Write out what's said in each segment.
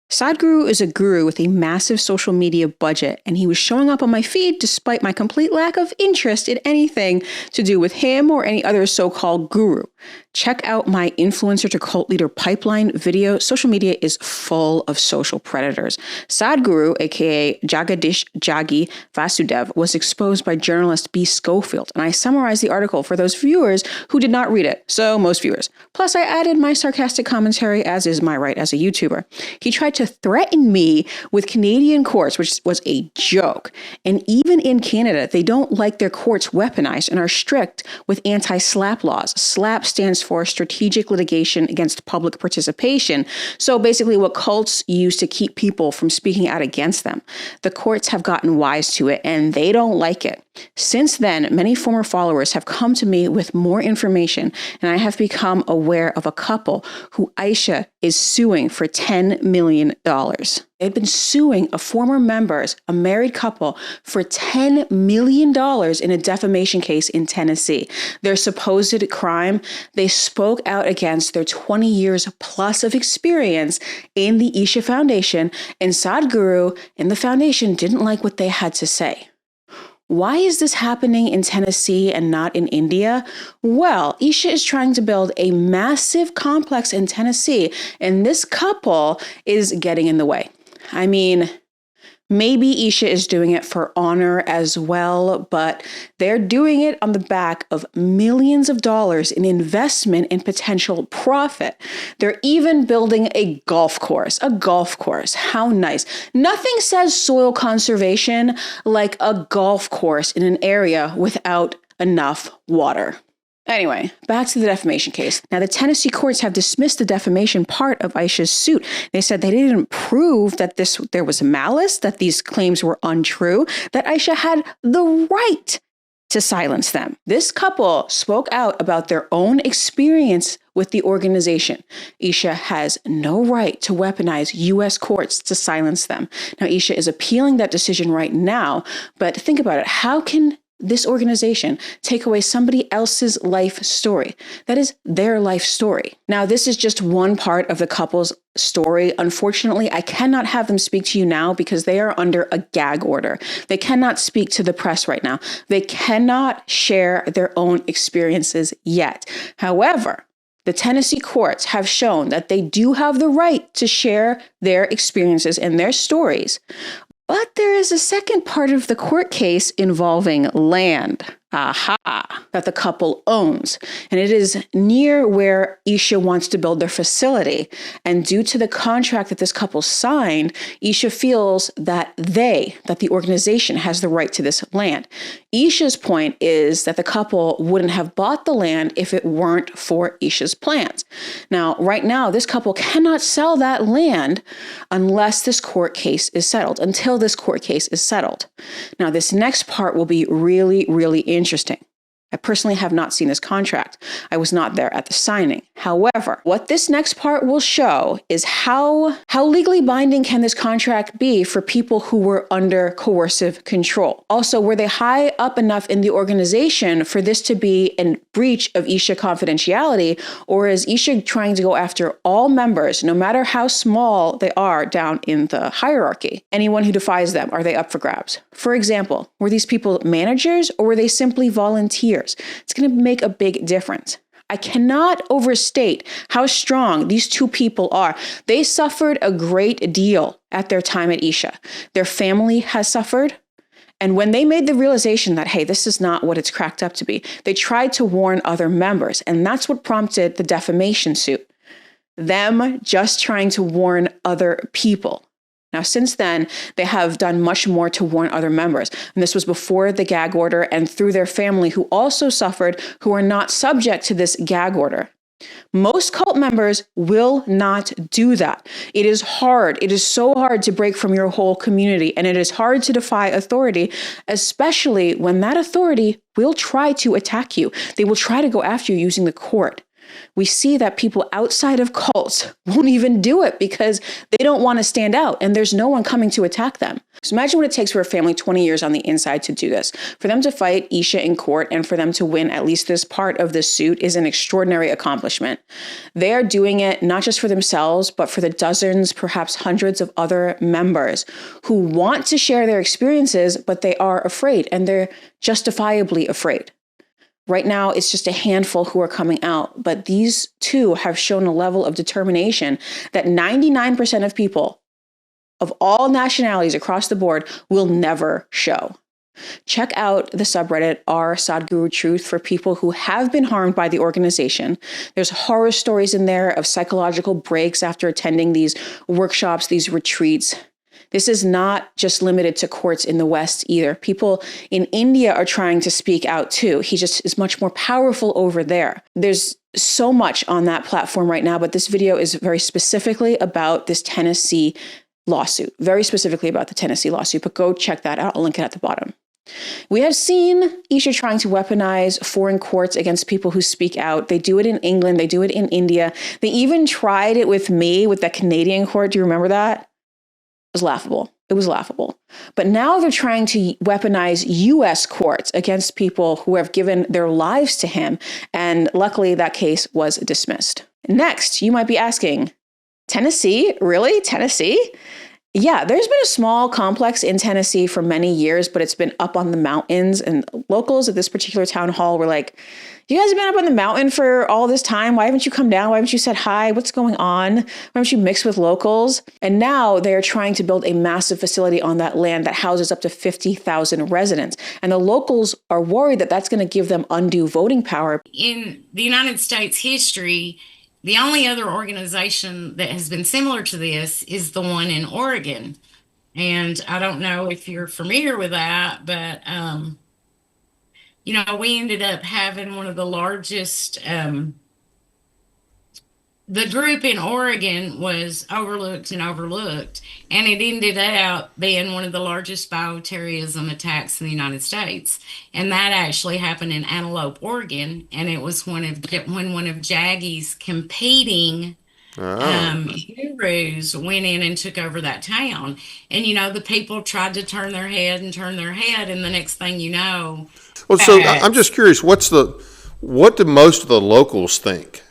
Sadhguru is a guru with a massive social media budget, and he was showing up on my feed despite my complete lack of interest in anything to do with him or any other so-called guru. Check out my influencer to cult leader pipeline video. Social media is full of social predators. Sadhguru, aka Jagadish Jagi Vasudev, was exposed by journalist B. Schofield, and I summarized the article for those viewers who did not read it, so most viewers. Plus, I added my sarcastic commentary, as is my right as a YouTuber. He tried to threaten me with Canadian courts, which was a joke. And even in Canada, they don't like their courts weaponized and are strict with anti-SLAPP laws. SLAPP stands for Strategic Litigation Against Public Participation. So basically what cults use to keep people from speaking out against them. The courts have gotten wise to it and they don't like it. Since then, many former followers have come to me with more information, and I have become aware of a couple who Isha is suing for $10 million. They've been suing a former members, a married couple, for $10 million in a defamation case in Tennessee. Their supposed crime, they spoke out against their 20 years plus of experience in the Isha Foundation, and Sadhguru and the foundation didn't like what they had to say. Why is this happening in Tennessee and not in India? Well, Isha is trying to build a massive complex in Tennessee, and this couple is getting in the way. I mean, maybe Isha is doing it for honor as well, but they're doing it on the back of millions of dollars in investment and potential profit. They're even building a golf course. A golf course. How nice. Nothing says soil conservation like a golf course in an area without enough water. Anyway, back to the defamation case. Now, the Tennessee courts have dismissed the defamation part of Isha's suit. They said they didn't prove that there was malice, that these claims were untrue, that Isha had the right to silence them. This couple spoke out about their own experience with the organization. Isha has no right to weaponize U.S. courts to silence them. Now, Isha is appealing that decision right now, but think about it. How can this organization take away somebody else's life story? That is their life story. Now, this is just one part of the couple's story. Unfortunately, I cannot have them speak to you now because they are under a gag order. They cannot speak to the press right now. They cannot share their own experiences yet. However, the Tennessee courts have shown that they do have the right to share their experiences and their stories. But there is a second part of the court case involving land. That the couple owns. And it is near where Isha wants to build their facility. And due to the contract that this couple signed, Isha feels that the organization has the right to this land. Isha's point is that the couple wouldn't have bought the land if it weren't for Isha's plans. Now, right now, this couple cannot sell that land until this court case is settled. Now, this next part will be really, really interesting. I personally have not seen this contract. I was not there at the signing. However, what this next part will show is how legally binding can this contract be for people who were under coercive control. Also, were they high up enough in the organization for this to be a breach of Isha confidentiality, or is Isha trying to go after all members, no matter how small they are down in the hierarchy? Anyone who defies them, are they up for grabs? For example, were these people managers or were they simply volunteers? It's going to make a big difference. I cannot overstate how strong these two people are. They suffered a great deal at their time at Isha. Their family has suffered. And when they made the realization that, hey, this is not what it's cracked up to be, they tried to warn other members. And that's what prompted the defamation suit. Them just trying to warn other people. Now, since then, they have done much more to warn other members. And this was before the gag order and through their family who also suffered, who are not subject to this gag order. Most cult members will not do that. It is hard. It is so hard to break from your whole community, and it is hard to defy authority, especially when that authority will try to attack you. They will try to go after you using the court. We see that people outside of cults won't even do it because they don't want to stand out and there's no one coming to attack them. So imagine what it takes for a family 20 years on the inside to do this. For them to fight Isha in court and for them to win at least this part of the suit is an extraordinary accomplishment. They are doing it not just for themselves, but for the dozens, perhaps hundreds of other members who want to share their experiences, but they are afraid, and they're justifiably afraid. Right now, it's just a handful who are coming out, but these two have shown a level of determination that 99% of people of all nationalities across the board will never show. Check out the subreddit r Sadhguru Truth for people who have been harmed by the organization. There's horror stories in there of psychological breaks after attending these workshops, these retreats. This is not just limited to courts in the West either. People in India are trying to speak out too. He just is much more powerful over there. There's so much on that platform right now, but this video is very specifically about this Tennessee lawsuit, very specifically about the Tennessee lawsuit, but go check that out. I'll link it at the bottom. We have seen Isha trying to weaponize foreign courts against people who speak out. They do it in England. They do it in India. They even tried it with me, with that Canadian court. Do you remember that? It was laughable. It was laughable. But now they're trying to weaponize U.S. courts against people who have given their lives to him. And luckily, that case was dismissed. Next, you might be asking, Tennessee? Really? Tennessee? Yeah, there's been a small complex in Tennessee for many years, but it's been up on the mountains. And locals at this particular town hall were like, you guys have been up on the mountain for all this time. Why haven't you come down? Why haven't you said hi? What's going on? Why don't you mix with locals? And now they're trying to build a massive facility on that land that houses up to 50,000 residents. And the locals are worried that that's going to give them undue voting power. In the United States history, the only other organization that has been similar to this is the one in Oregon. And I don't know if you're familiar with that, but, we ended up having one of the largest, the group in Oregon was overlooked, and it ended up being one of the largest bioterrorism attacks in the United States. And that actually happened in Antelope, Oregon, and it was when one of Jaggy's competing gurus went in and took over that town. And, the people tried to turn their head, and the next thing you know. Well, so I'm just curious, what do most of the locals think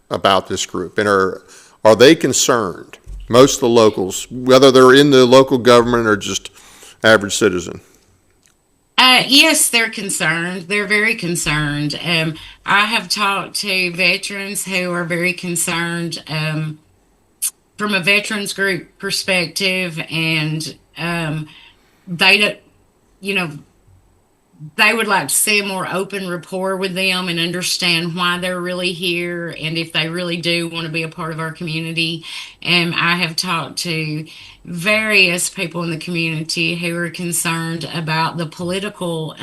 about this group, and are they concerned? Most of the locals, whether they're in the local government or just average citizen. Yes, they're concerned. They're very concerned. I have talked to veterans who are very concerned from a veterans group perspective, and they don't, they would like to see a more open rapport with them and understand why they're really here and if they really do want to be a part of our community. And I have talked to various people in the community who are concerned about the political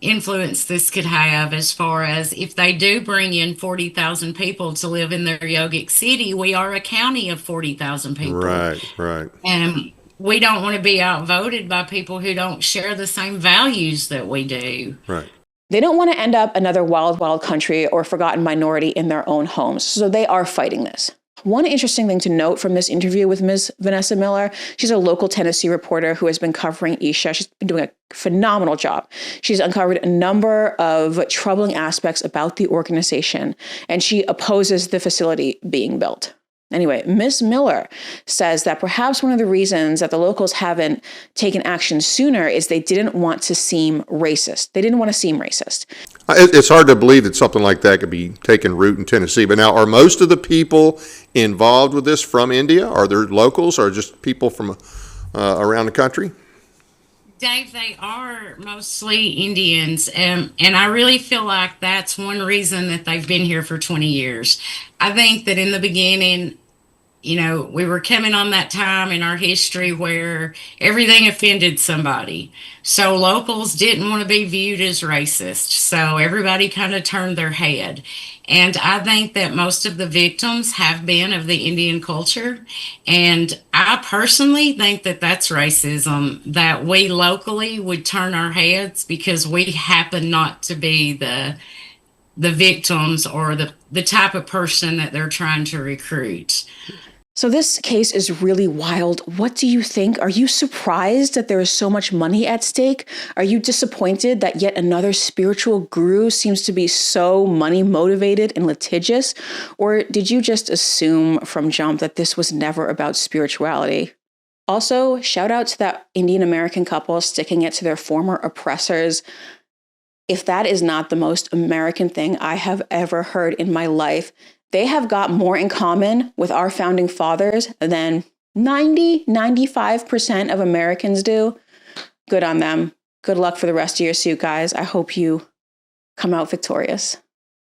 influence this could have, as far as if they do bring in 40,000 people to live in their yogic city. We are a county of 40,000 people. Right. And we don't want to be outvoted by people who don't share the same values that we do. Right. They don't want to end up another wild, wild country or forgotten minority in their own homes. So they are fighting this. One interesting thing to note from this interview with Ms. Vanessa Miller, she's a local Tennessee reporter who has been covering Isha. She's been doing a phenomenal job. She's uncovered a number of troubling aspects about the organization, and she opposes the facility being built. Anyway, Ms. Miller says that perhaps one of the reasons that the locals haven't taken action sooner is they didn't want to seem racist. They didn't want to seem racist. It's hard to believe that something like that could be taking root in Tennessee. But now, are most of the people involved with this from India? Are there locals or just people from around the country? Dave, they are mostly Indians, and I really feel like that's one reason that they've been here for 20 years. I think that in the beginning, we were coming on that time in our history where everything offended somebody. So locals didn't want to be viewed as racist. So everybody kind of turned their head. And I think that most of the victims have been of the Indian culture. And I personally think that that's racism, that we locally would turn our heads because we happen not to be the victims or the type of person that they're trying to recruit. So this case is really wild. What do you think? Are you surprised that there is so much money at stake? Are you disappointed that yet another spiritual guru seems to be so money motivated and litigious? Or did you just assume from jump that this was never about spirituality? Also, shout out to that Indian American couple sticking it to their former oppressors. If that is not the most American thing I have ever heard in my life, they have got more in common with our founding fathers than 95% of Americans do. Good on them. Good luck for the rest of your suit, guys. I hope you come out victorious.